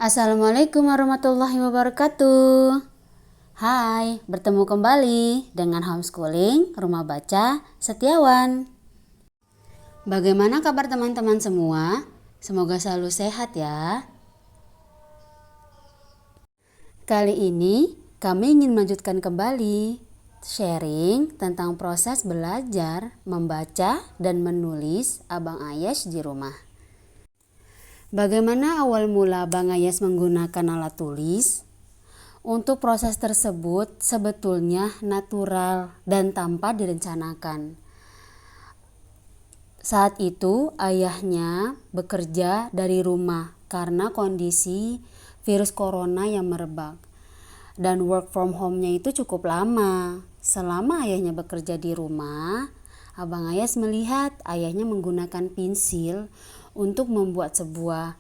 Assalamualaikum warahmatullahi wabarakatuh. Hai, bertemu kembali dengan homeschooling Rumah Baca Setiawan. Bagaimana kabar teman-teman semua? Semoga selalu sehat ya. Kali ini kami ingin melanjutkan kembali sharing tentang proses belajar membaca dan menulis Abang Ayas di rumah. Bagaimana awal mula Abang Ayas menggunakan alat tulis? Untuk proses tersebut sebetulnya natural dan tanpa direncanakan. Saat itu ayahnya bekerja dari rumah karena kondisi virus corona yang merebak. Dan work from home-nya itu cukup lama. Selama ayahnya bekerja di rumah, Abang Ayas melihat ayahnya menggunakan pensil untuk membuat sebuah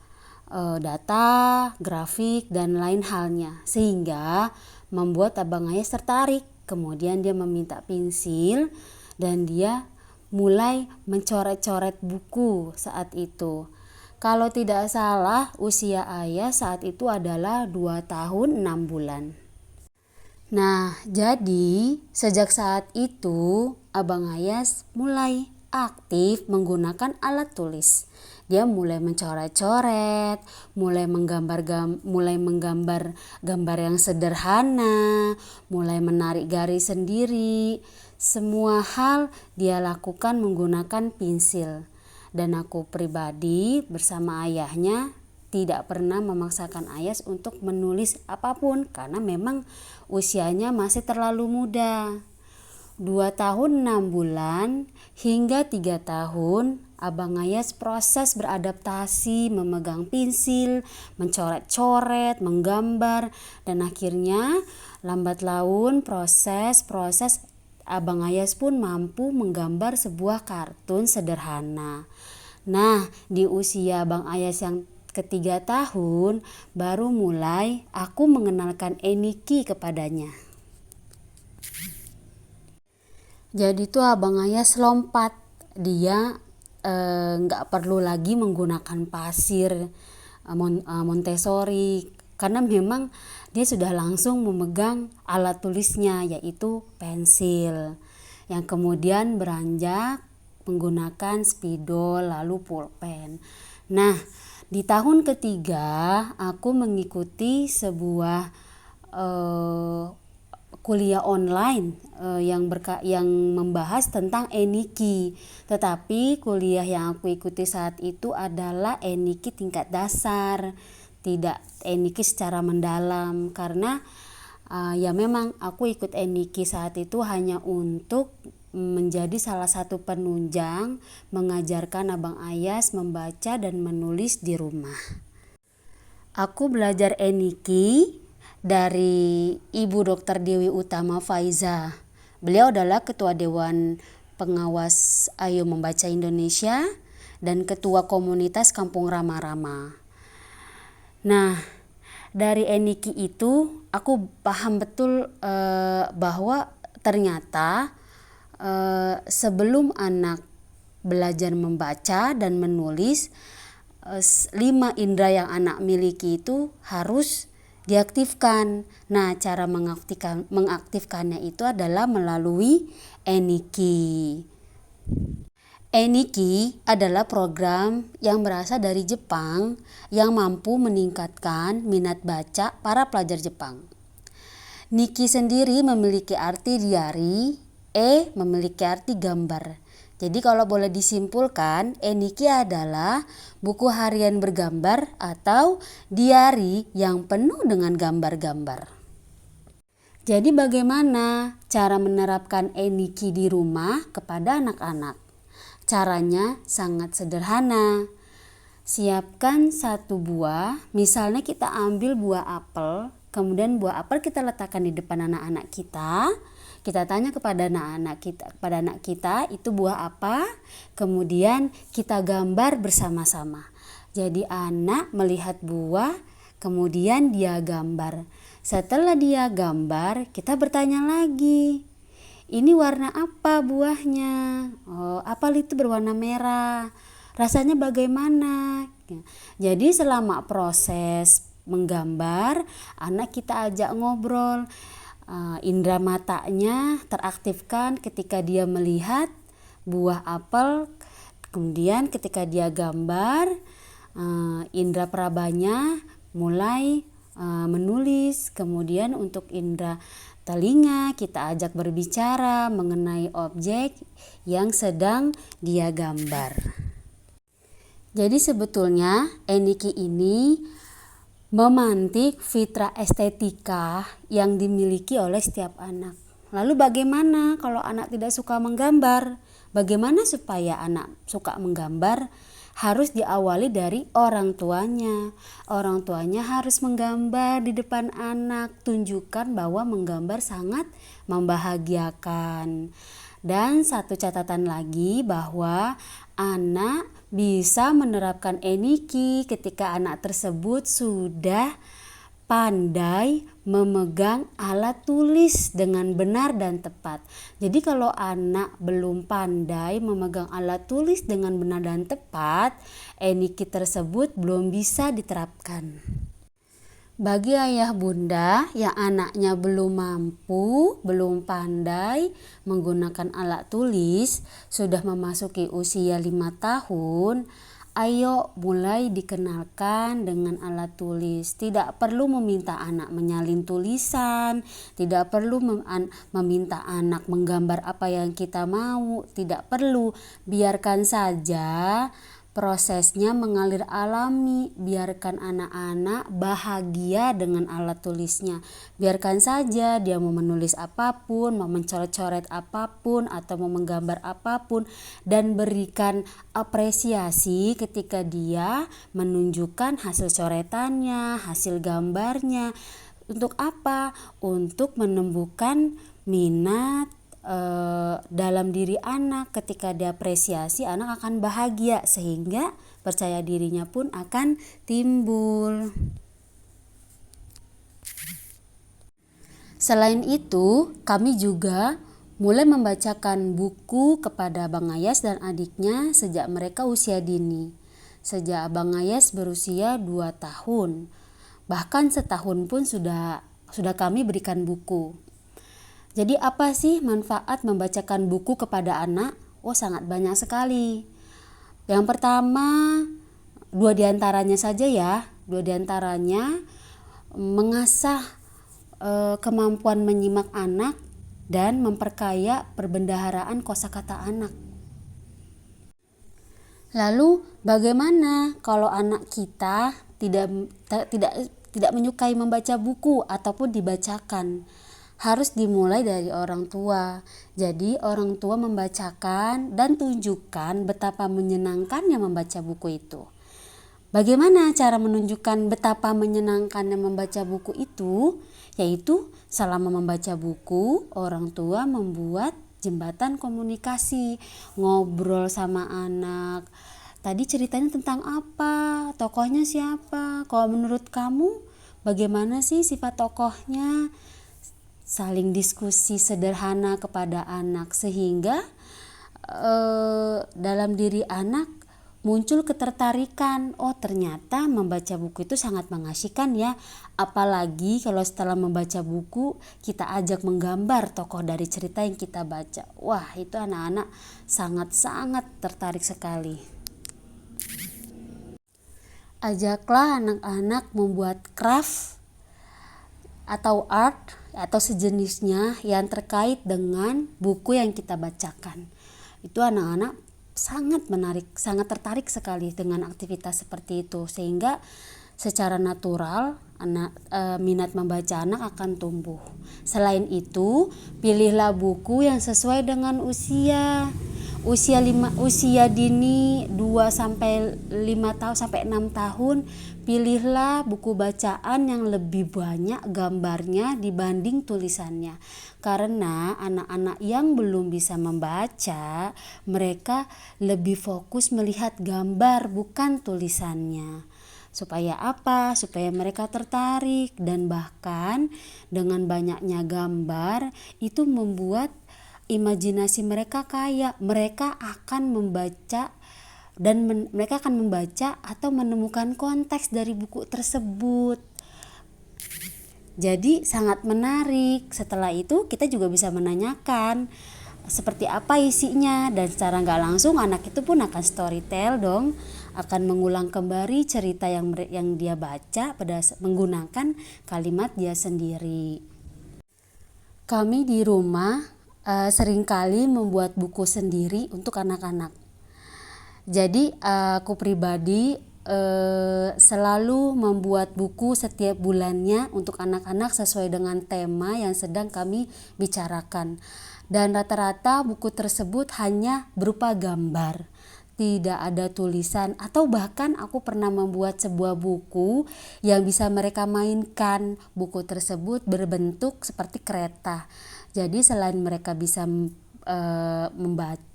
data, grafik, dan lain halnya, sehingga membuat Abang Ayas tertarik. Kemudian dia meminta pensil dan dia mulai mencoret-coret buku saat itu. Kalau tidak salah usia ayah saat itu adalah 2 tahun 6 bulan. Nah, jadi sejak saat itu Abang Ayas mulai aktif menggunakan alat tulis. Dia mulai mencoret-coret, mulai menggambar gambar yang sederhana, mulai menarik garis sendiri. Semua hal dia lakukan menggunakan pensil. Dan aku pribadi bersama ayahnya tidak pernah memaksakan Ayas untuk menulis apapun karena memang usianya masih terlalu muda. 2 tahun 6 bulan hingga 3 tahun Abang Ayas proses beradaptasi memegang pensil, mencoret-coret, menggambar, dan akhirnya lambat laun proses Abang Ayas pun mampu menggambar sebuah kartun sederhana. Nah, di usia Abang Ayas yang ketiga tahun baru mulai aku mengenalkan Eniki kepadanya. Jadi tuh Abang Ayas lompat, dia nggak perlu lagi menggunakan pasir Montessori karena memang dia sudah langsung memegang alat tulisnya yaitu pensil, yang kemudian beranjak menggunakan spidol lalu pulpen. Nah, di tahun ketiga aku mengikuti sebuah kuliah online yang membahas tentang Eniki. Tetapi kuliah yang aku ikuti saat itu adalah Eniki tingkat dasar, tidak Eniki secara mendalam, karena ya memang aku ikut Eniki saat itu hanya untuk menjadi salah satu penunjang mengajarkan Abang Ayas membaca dan menulis di rumah. Aku belajar Eniki dari Ibu Dr. Dewi Utama Faiza. Beliau adalah Ketua Dewan Pengawas Ayo Membaca Indonesia dan Ketua Komunitas Kampung Rama-Rama. Nah, dari Eniki itu aku paham betul bahwa ternyata sebelum anak belajar membaca dan menulis, 5 indera yang anak miliki itu harus diaktifkan. Nah, cara mengaktifkannya itu adalah melalui Eniki. Eniki adalah program yang berasal dari Jepang yang mampu meningkatkan minat baca para pelajar Jepang. Niki sendiri memiliki arti diari, memiliki arti gambar. Jadi kalau boleh disimpulkan, Eniki adalah buku harian bergambar atau diari yang penuh dengan gambar-gambar. Jadi bagaimana cara menerapkan Eniki di rumah kepada anak-anak? Caranya sangat sederhana. Siapkan 1 buah, misalnya kita ambil buah apel, kemudian buah apel kita letakkan di depan anak-anak kita. Kita tanya kepada anak kita itu buah apa, kemudian kita gambar bersama-sama. Jadi anak melihat buah, kemudian dia gambar. Setelah dia gambar, kita bertanya lagi, ini warna apa buahnya? Oh, apel itu berwarna merah. Rasanya bagaimana? Jadi selama proses menggambar, anak kita ajak ngobrol. Indera matanya teraktifkan ketika dia melihat buah apel, kemudian ketika dia gambar, indera perabanya mulai menulis. Kemudian untuk indera telinga kita ajak berbicara mengenai objek yang sedang dia gambar. Jadi sebetulnya Eniki ini memantik fitrah estetika yang dimiliki oleh setiap anak. Lalu bagaimana kalau anak tidak suka menggambar? Bagaimana supaya anak suka menggambar? Harus diawali dari orang tuanya. Orang tuanya harus menggambar di depan anak, tunjukkan bahwa menggambar sangat membahagiakan. Dan satu catatan lagi bahwa anak bisa menerapkan Eniki ketika anak tersebut sudah pandai memegang alat tulis dengan benar dan tepat. Jadi kalau anak belum pandai memegang alat tulis dengan benar dan tepat, Eniki tersebut belum bisa diterapkan. Bagi ayah bunda yang anaknya belum mampu, belum pandai menggunakan alat tulis, sudah memasuki usia 5 tahun, ayo mulai dikenalkan dengan alat tulis. Tidak perlu meminta anak menyalin tulisan, tidak perlu meminta anak menggambar apa yang kita mau, tidak perlu. Biarkan saja prosesnya mengalir alami, biarkan anak-anak bahagia dengan alat tulisnya. Biarkan saja dia mau menulis apapun, mau mencoret-coret apapun, atau mau menggambar apapun, dan berikan apresiasi ketika dia menunjukkan hasil coretannya, hasil gambarnya. Untuk apa? Untuk menumbuhkan minat dalam diri anak. Ketika diapresiasi, anak akan bahagia sehingga percaya dirinya pun akan timbul. Selain itu, kami juga mulai membacakan buku kepada Abang Ayas dan adiknya sejak mereka usia dini. Sejak Abang Ayas berusia 2 tahun. Bahkan setahun pun sudah kami berikan buku. Jadi apa sih manfaat membacakan buku kepada anak? Oh, sangat banyak sekali. Yang pertama, 2 diantaranya saja ya. 2 diantaranya mengasah kemampuan menyimak anak dan memperkaya perbendaharaan kosakata anak. Lalu bagaimana kalau anak kita tidak menyukai membaca buku ataupun dibacakan? Harus dimulai dari orang tua. Jadi orang tua membacakan dan tunjukkan betapa menyenangkannya membaca buku itu. Bagaimana cara menunjukkan betapa menyenangkannya membaca buku itu? Yaitu selama membaca buku, orang tua membuat jembatan komunikasi, ngobrol sama anak. Tadi ceritanya tentang apa? Tokohnya siapa? Kalau menurut kamu bagaimana sih sifat tokohnya? Saling diskusi sederhana kepada anak sehingga dalam diri anak muncul ketertarikan. Oh, ternyata membaca buku itu sangat mengasyikan ya. Apalagi kalau setelah membaca buku kita ajak menggambar tokoh dari cerita yang kita baca. Wah, itu anak-anak sangat-sangat tertarik sekali. Ajaklah anak-anak membuat craft atau art atau sejenisnya yang terkait dengan buku yang kita bacakan. Itu anak-anak sangat tertarik sekali dengan aktivitas seperti itu, sehingga secara natural minat membaca anak akan tumbuh. Selain itu, pilihlah buku yang sesuai dengan usia dini 2 sampai 5 tahun sampai 6 tahun. Pilihlah buku bacaan yang lebih banyak gambarnya dibanding tulisannya. Karena anak-anak yang belum bisa membaca, mereka lebih fokus melihat gambar bukan tulisannya. Supaya apa? Supaya mereka tertarik, dan bahkan dengan banyaknya gambar itu membuat imajinasi mereka kaya. Mereka akan membaca mereka akan membaca atau menemukan konteks dari buku tersebut. Jadi sangat menarik. Setelah itu kita juga bisa menanyakan seperti apa isinya, dan secara nggak langsung anak itu pun akan storytell dong, akan mengulang kembali cerita yang dia baca menggunakan kalimat dia sendiri. Kami di rumah seringkali membuat buku sendiri untuk anak-anak. Jadi aku pribadi selalu membuat buku setiap bulannya untuk anak-anak sesuai dengan tema yang sedang kami bicarakan. Dan rata-rata buku tersebut hanya berupa gambar, tidak ada tulisan, atau bahkan aku pernah membuat sebuah buku yang bisa mereka mainkan. Buku tersebut berbentuk seperti kereta. Jadi selain mereka bisa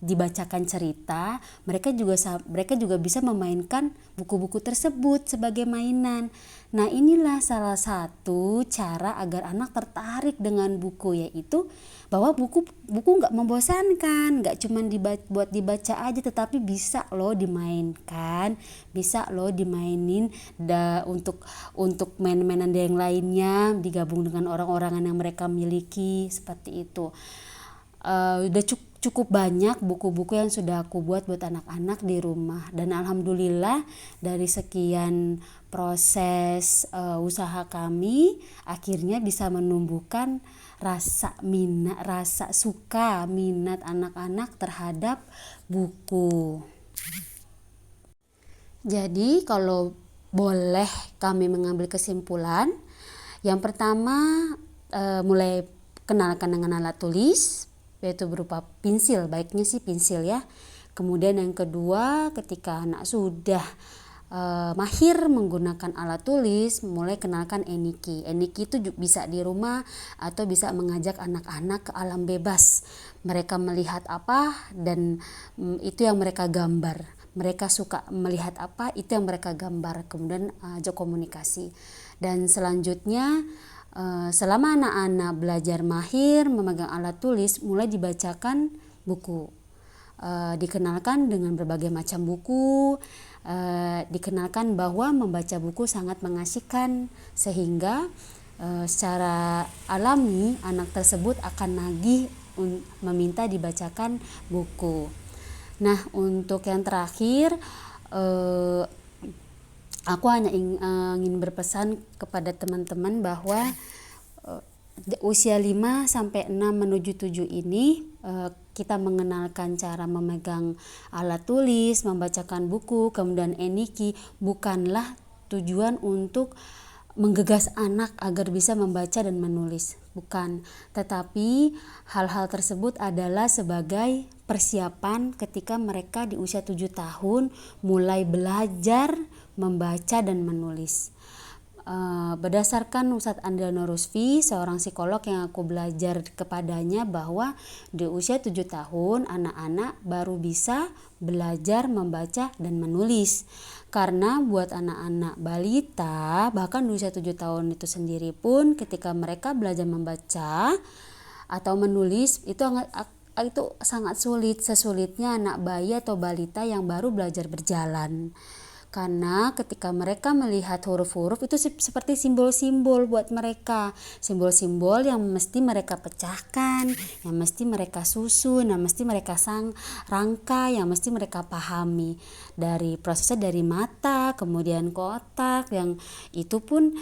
dibacakan cerita, mereka juga bisa memainkan buku-buku tersebut sebagai mainan. Nah, inilah salah satu cara agar anak tertarik dengan buku, yaitu bahwa buku nggak membosankan, nggak cuma buat dibaca aja, tetapi bisa loh dimainkan, bisa loh dimainin untuk main-mainan yang lainnya, digabung dengan orang-orangan yang mereka miliki, seperti itu. Udah cukup banyak buku-buku yang sudah aku buat anak-anak di rumah, dan alhamdulillah dari sekian proses usaha kami akhirnya bisa menumbuhkan rasa suka minat anak-anak terhadap buku. Jadi kalau boleh kami mengambil kesimpulan, yang pertama mulai kenalkan dengan alat tulis, yaitu berupa pensil, baiknya sih pensil ya. Kemudian yang kedua, ketika anak sudah mahir menggunakan alat tulis, mulai kenalkan Eniki. Eniki itu bisa di rumah atau bisa mengajak anak-anak ke alam bebas. Mereka melihat apa dan itu yang mereka gambar. Mereka suka melihat apa, itu yang mereka gambar. Kemudian ajak komunikasi. Dan selanjutnya, selama anak-anak belajar mahir memegang alat tulis, mulai dibacakan buku, dikenalkan dengan berbagai macam buku, dikenalkan bahwa membaca buku sangat mengasyikan, sehingga secara alami anak tersebut akan nagih meminta dibacakan buku. Nah, untuk yang terakhir, aku hanya ingin berpesan kepada teman-teman bahwa usia 5 sampai 6 menuju 7 ini kita mengenalkan cara memegang alat tulis, membacakan buku, kemudian Eniki bukanlah tujuan untuk menggegas anak agar bisa membaca dan menulis, bukan, tetapi hal-hal tersebut adalah sebagai persiapan ketika mereka di usia 7 tahun mulai belajar membaca dan menulis. Berdasarkan Ustadz Andriano Rusfi, seorang psikolog yang aku belajar kepadanya, bahwa di usia 7 tahun anak-anak baru bisa belajar membaca dan menulis. Karena buat anak-anak balita, bahkan di usia 7 tahun itu sendiri pun, ketika mereka belajar membaca atau menulis itu sangat sulit, sesulitnya anak bayi atau balita yang baru belajar berjalan. Karena ketika mereka melihat huruf-huruf itu seperti simbol-simbol buat mereka, simbol-simbol yang mesti mereka pecahkan, yang mesti mereka susun, yang mesti mereka rangka, yang mesti mereka pahami. Dari prosesnya dari mata, kemudian kotak, yang itu pun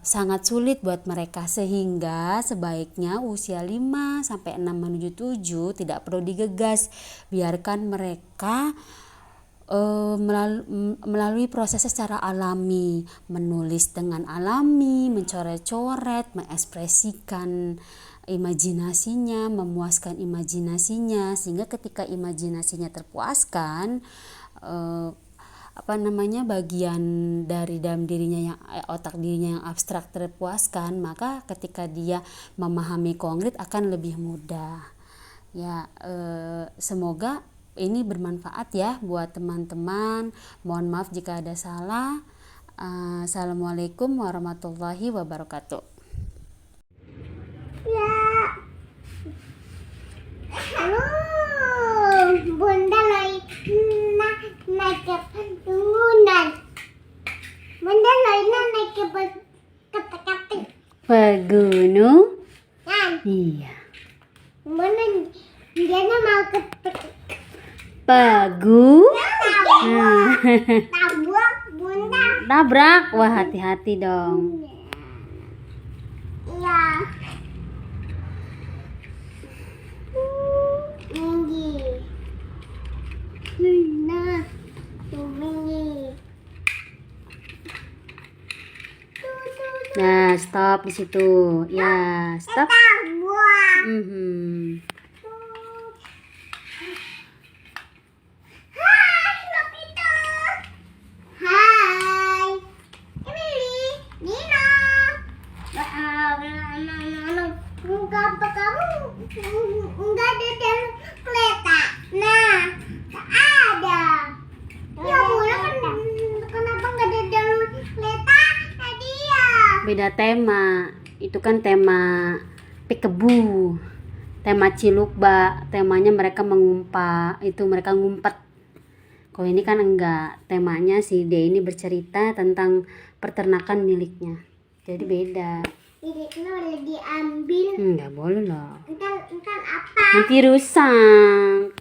sangat sulit buat mereka, sehingga sebaiknya usia 5 sampai 6 menuju 7 tidak perlu digegas, biarkan mereka melalui prosesnya secara alami, menulis dengan alami, mencoret-coret, mengekspresikan imajinasinya, memuaskan imajinasinya, sehingga ketika imajinasinya terpuaskan, bagian dari dalam dirinya otak dirinya yang abstrak terpuaskan, maka ketika dia memahami konkret akan lebih mudah. Ya, semoga ini bermanfaat ya buat teman-teman. Mohon maaf jika ada salah. Assalamualaikum warahmatullahi wabarakatuh. Ya. Halo, Bunda naik ke bangunan. Bunda naik ke kata-kata. Pegunungan. Kan? Iya. Mana dia mau ke Pegu. Nah. tabrak bunda. Tabrak. Wah, hati-hati dong. Iya. Tinggi. Nah, tinggi. Nah, stop di situ. Ya, stop. Tabrak. Mhm. Hai, Nobita. Hai. Emily, Nina. Enggak apa kamu enggak ada dalam kereta. Nah, enggak ada. Ya boleh kan kenapa enggak ada dalam kereta tadi ya? Beda tema. Itu kan tema Peekaboo. Tema Cilukba, temanya mereka mengumpat, itu mereka ngumpet. Kalau ini kan enggak, temanya si D ini bercerita tentang peternakan miliknya. Jadi beda. Ini boleh diambil. Enggak boleh loh. Entar apa? Nanti rusak.